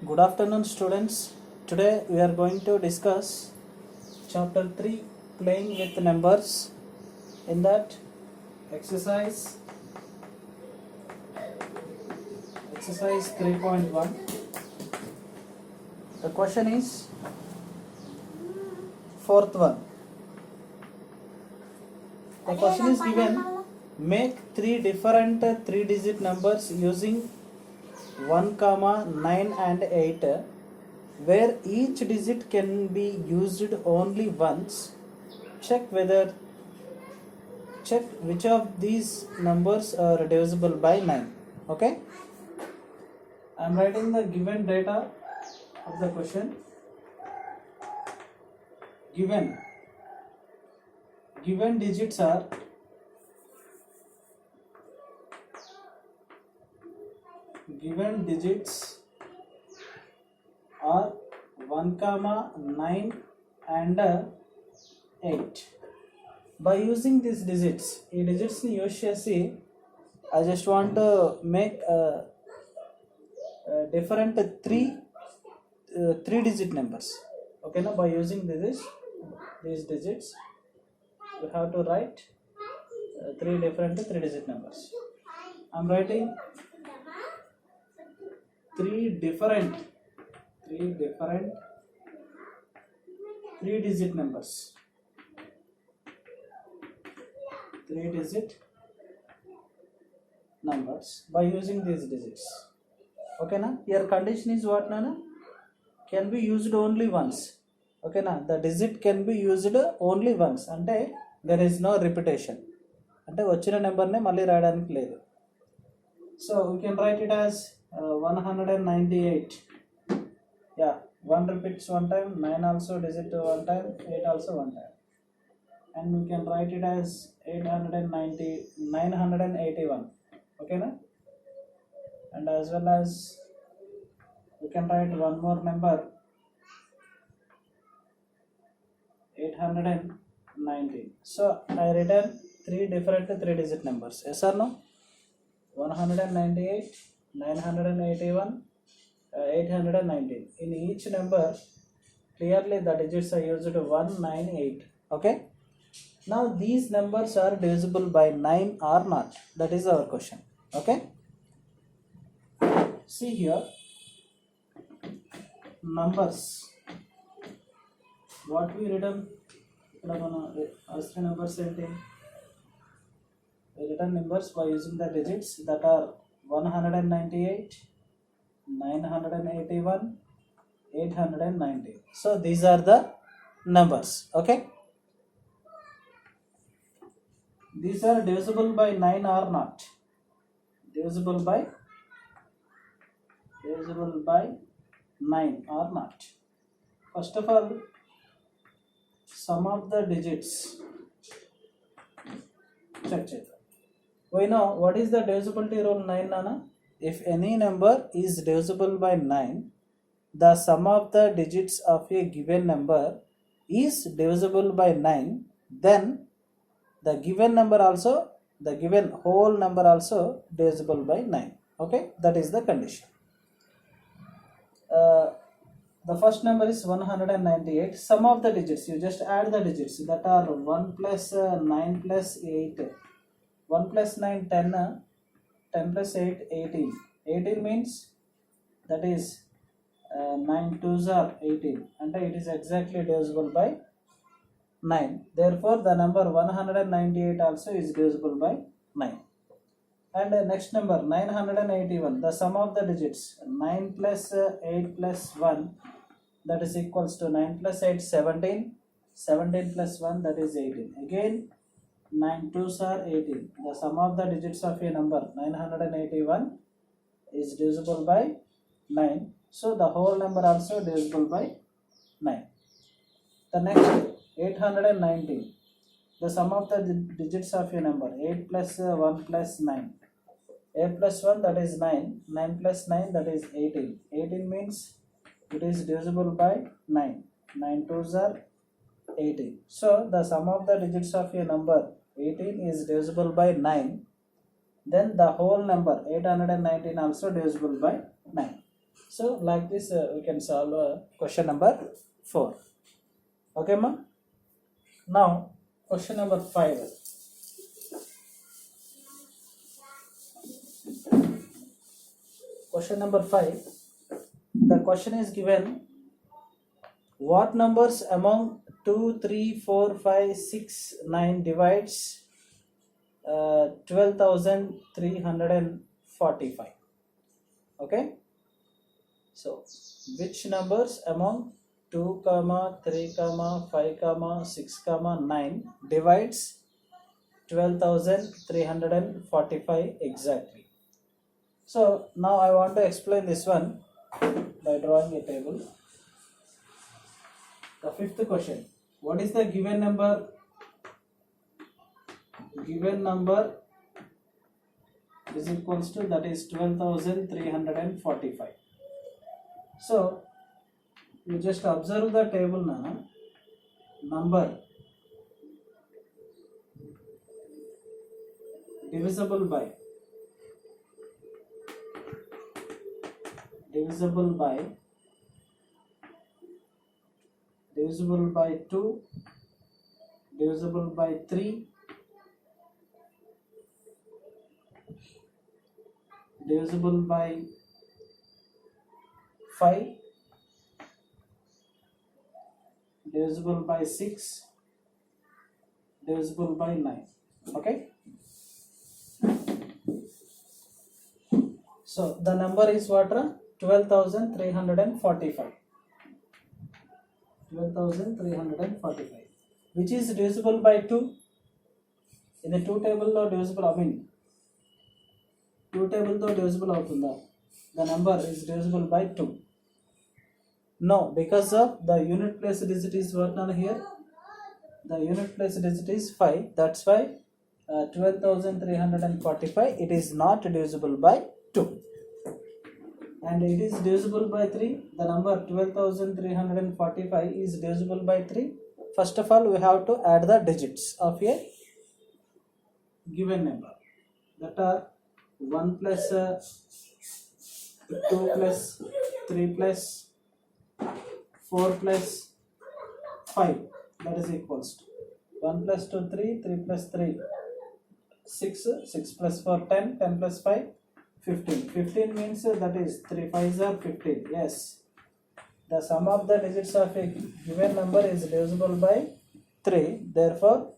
Good afternoon, students. Today we are going to discuss chapter 3, playing with numbers. In that exercise 3.1, the question is fourth one. The question is given, make three different 3-digit numbers using 1, 9 and 8, where each digit can be used only once. Check which of these numbers are divisible by 9. Okay, I am writing the given data of the question. Given digits are 1, 9 and 8. By using these digits, ఈ digits ని use చేసి I just want to make a different three digit numbers. Okay, now by using these digits you have to write three different 3-digit numbers. I'm writing three different 3-digit numbers. 3-digit numbers by using these digits. Okay na? Your condition is what na? Can be used only once. Okay na? The digit can be used only once. అంటే there is no repetition. అంటే వచ్చిన నెంబర్నే మళ్ళీ రాయడానికి లేదు. So we can write it as 198. Yeah, 1 repeats one time, 9 also digit one time, 8 also one time. And we can write it as 981. Okay na? And as well as we can write one more number, 819. So I written three different 3-digit numbers. Yes or no? 198, 981, 819. In each number, clearly the digits are used 198. Okay? Now these numbers are divisible by 9 or not? That is our question. Okay? See here, numbers. What we written? Numbers we written numbers by using the digits that are 198, 981, 890. So these are the numbers. Okay, these are divisible by 9 or not? Divisible by 9 or not? First of all, sum of the digits. Check. We know what is the divisibility rule 9 nana? If any number is divisible by 9, the sum of the digits of a given number is divisible by 9, then the given whole number also divisible by 9. Okay, that is the condition. The first number is 198. Sum of the digits, you just add the digits that are 1 plus 9 plus 8. 1 plus 9, 10, 10 plus 8, 18. 18 means that is 9 2s are 18, and it is exactly divisible by 9. Therefore the number 198 also is divisible by 9. And next number 981, the sum of the digits 9 plus 8 plus 1, that is equals to 9 plus 8, 17. 17 plus 1, that is 18. Again 9 2s are 18. The sum of the digits of a number 981 is divisible by 9. So the whole number also divisible by 9. The next 819. The sum of the digits of a number 8 plus 1 plus 9. 8 plus 1, that is 9. 9 plus 9, that is 18. 18 means it is divisible by 9. 9 2s are 18. So the sum of the digits of a number 18 is divisible by 9. then the whole number 819 also divisible by 9. So like this we can solve question number 4. Okay ma? Now question number 5. Question number 5. The question is given, what numbers among 2, 3, 4, 5, 6, 9 divides 12,345. Okay, so which numbers among 2, 3, 5, 6, 9 divides 12,345 exactly? So now I want to explain this one by drawing a table. The fifth question, what is the given number? Given number is equals to, that is 12,345. So you just observe the table now. Number divisible by 2, divisible by 3, divisible by 5, divisible by 6, divisible by 9. Okay, so the number is what? 12,345. 12,345, which is divisible by 2. In the 2 table divisible, 2 table divisible avutunda. The number is divisible by 2. No, because of the unit place digit is what on here? The unit place digit is 5. That's why 12,345, it is not divisible by 2. And it is divisible by 3. The number 12,345 is divisible by 3. First of all, we have to add the digits of a given number, that are 1 plus 2 plus 3 plus 4 plus 5, that is equals to 1 plus 2 3, 3 plus 3 6, 6 plus 4 10, 10 plus 5 15. 15 means that is 3 5s are 15. Yes, the sum of the digits of a given number is divisible by 3. Therefore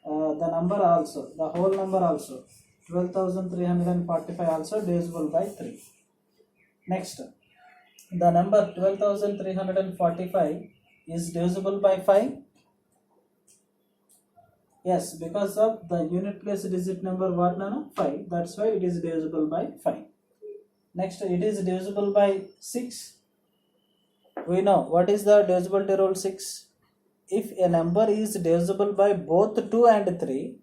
the number also, the whole number also, 12,345 also divisible by 3. Next, the number 12,345 is divisible by 5. Yes, because of the unit place digit number what nano? 5. That's why it is divisible by 5. Next, it is divisible by 6. We know what is the divisibility rule 6. If a number is divisible by both 2 and 3,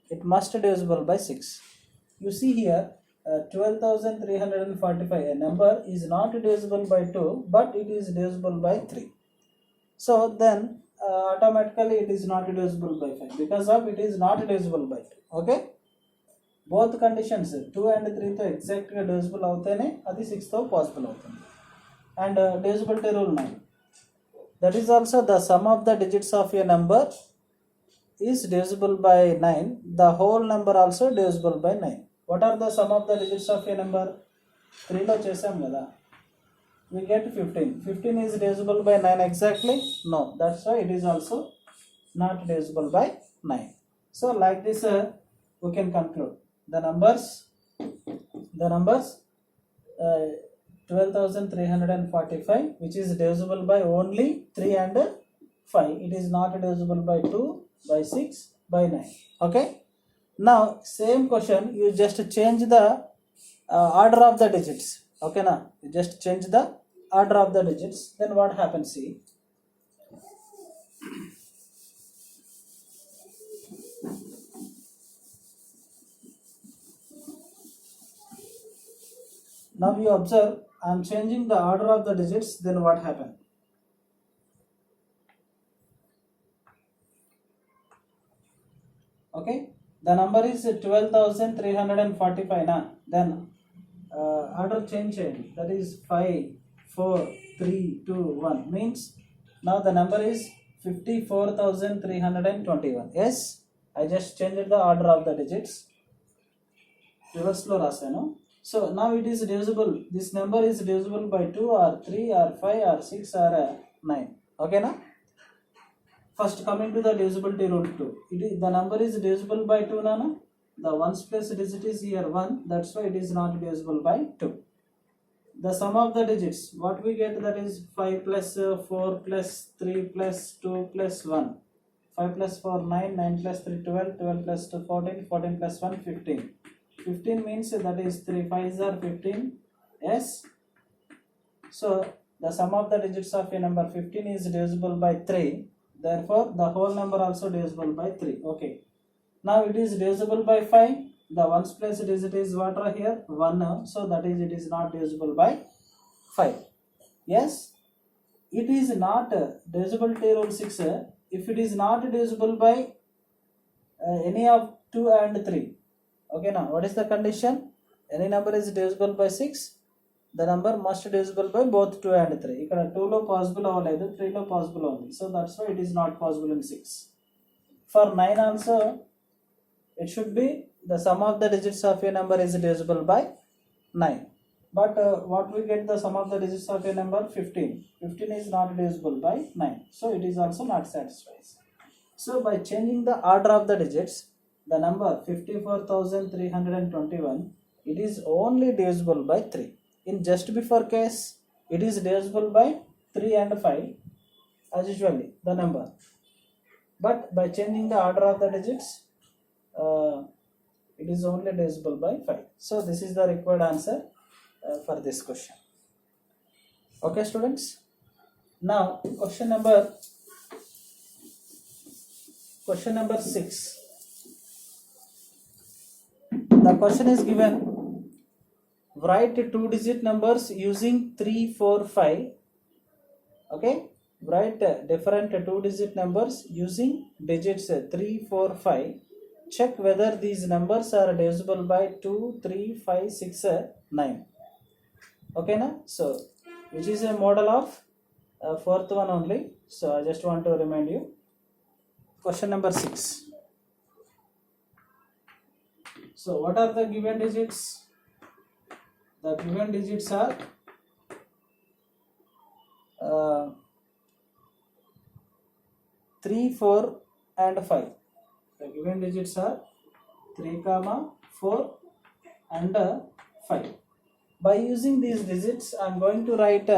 it must be divisible by 6. You see here 12,345, a number is not divisible by 2, but it is divisible by 3. So then automatically it is not divisible by 5, because of it is not divisible by 2. Okay, both conditions 2 and 3 తో exact గా divisible అవుతేనే అది 6 తో possible అవుతుంది. And divisibility rule 9, that is also the sum of the digits of a number is divisible by 9. The whole number also divisible by 9. What are the sum of the digits of a number? 3 లో చేసాం కదా, we get 15. 15 is divisible by 9 exactly? No, that's why it is also not divisible by 9. So like this we can conclude the numbers 12,345, which is divisible by only 3 and 5. It is not divisible by 2, by 6, by 9. Okay, now same question, you just change the order of the digits. Okay, now you just change the order of the digits, then what happens? See, now you observe, I am changing the order of the digits, then what happened? Okay, The number is 12,345 na. Then order change చేయండి. That is 5 4 3 2 1 means now the number is 54,321. Yes, I just changed the order of the digits. Reverse లో రాశాను. So now it is divisible. This number is divisible by 2 or 3 or 5 or 6 or 9. Okay na? First coming to the divisibility rule 2. The number is divisible by 2 nana. The ones place digit is here 1. That's why it is not divisible by 2. The sum of the digits, what we get, that is 5 plus 4 plus 3 plus 2 plus 1. 5 plus 4 9, 9 plus 3 12, 12 plus 2 14, 14 plus 1 15. 15 means that is 3 5s are 15. Yes. So the sum of the digits of a number 15 is divisible by 3. Therefore the whole number also divisible by 3. Okay. Now it is divisible by 5. The ones place digit is what are here 1. So that is, it is not divisible by 5. Yes. It is not divisibility rule 6. If it is not divisible by any of 2 and 3. Okay, now what is the condition? Any number is divisible by 6. The number must divisible by both 2 and 3. ఇక్కడ 2 లో possible అవ్వలేదు, 3 లో possible ఉంది. So that's why it is not possible in 6. For 9 also, it should be the sum of the digits of a number is divisible by 9. But what we get, the sum of the digits of a number 15. 15 is not divisible by 9. So it is also not satisfied. So by changing the order of the digits, the number 54,321, it is only divisible by 3. In just before case, it is divisible by 3 and 5 as usually the number. But by changing the order of the digits, it is only divisible by 5. So this is the required answer for this question. Okay students. Now question number 6. The question is given, write 2-digit numbers using 3 4 5. Okay, write different 2-digit numbers using digits 3 4 5. Check whether these numbers are divisible by 2 3 5 6 9. Okay na? So which is a model of fourth one only. So I just want to remind you. Question number 6. So what are the given digits? The given digits are 3 4 and 5. The given digits are 3, 4 and 5. By using these digits, I am going to write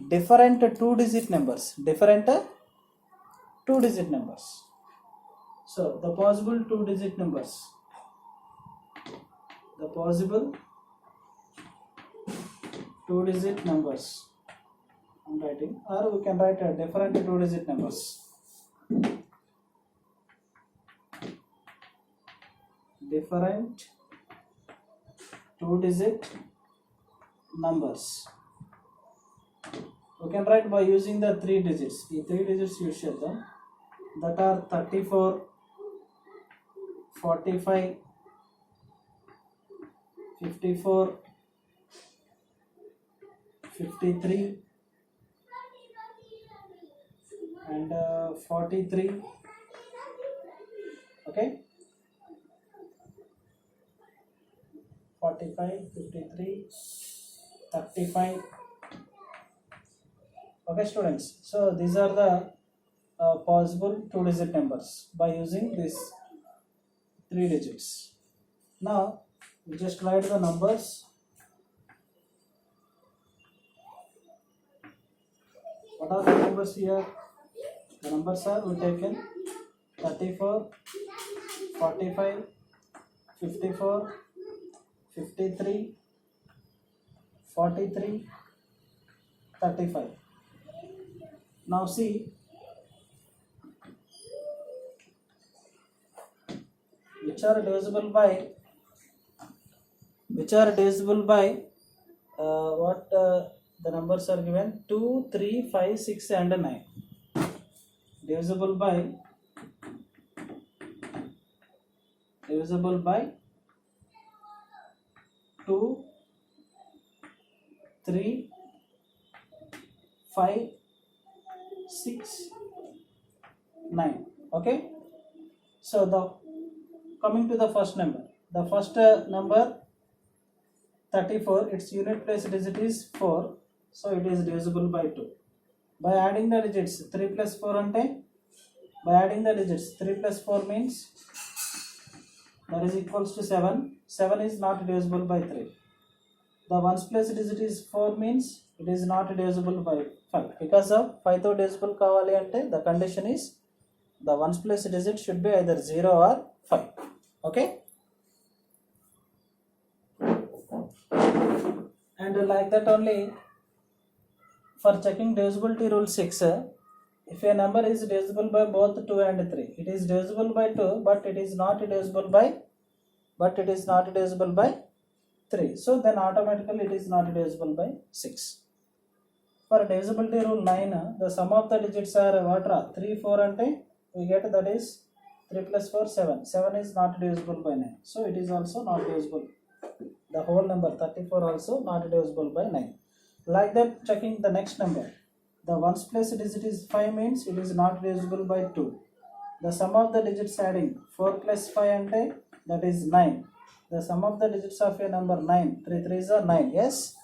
different 2-digit numbers. Different 2-digit numbers. So the possible 2-digit numbers. The possible 2-digit numbers I am writing, or we can write different 2-digit numbers. Different 2-digit numbers. We can write by using the 3 digits. The 3 digits you share them. That are 34, 45, 54, 53 and 43. Okay, 45, 53, 35. Okay students, so these are the possible 2-digit numbers by using these 3 digits. Now we just write the numbers. What are the numbers here? The numbers are we taken 34, 45, 54, 53, 43, 35. Now see, which are divisible by what the numbers are given 2, 3, 5, 6 and 9. Divisible by divisible by 2, 3, 5, 6, 9. Okay, so the coming to the first number, the first number 34, its unit place digit is 4, so it is divisible by 2. By adding the digits 3 plus 4 ante, by adding the digits 3 plus 4 means that is equals to 7. 7 is not divisible by 3. The ones place digit is 4 means it is not divisible by 5. Because of 5 తో divisible కావాలి అంటే the condition is the ones place digit should be either 0 or 5. Okay, and like that only for checking divisibility rule 6, if a number is divisible by both 2 and 3, it is divisible by 2 but it is not divisible by 3, so then automatically it is not divisible by 6. For divisibility rule 9, the sum of the digits are what? 3, 4 ante we get that is 3 plus 4 7. 7 is not divisible by 9, so it is also not divisible. The whole number 34 also not divisible by 9. Like that, checking the next number, the ones place digit is 5 means it is not divisible by 2. The sum of the digits adding 4 plus 5 ante that is 9. The sum of the digits of a number 9, 3 3s are 9. Yes,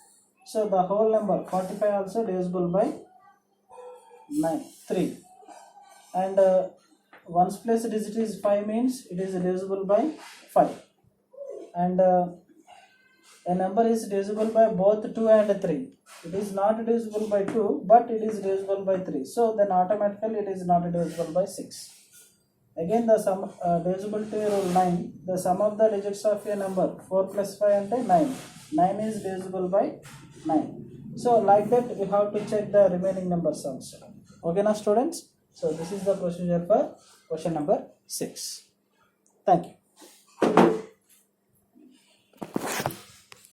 so the whole number 45 also divisible by 3. And ones place digit is 5 means it is divisible by 5. And a number is divisible by both 2 and 3. It is not divisible by 2 but it is divisible by 3, so then automatically it is not divisible by 6. Again the sum divisibility rule 9, the sum of the digits of a number 4 plus 5 ante 9. 9 is divisible by 9. So like that you have to check the remaining numbers also. Okay now students, so this is the procedure for question number 6. Thank you.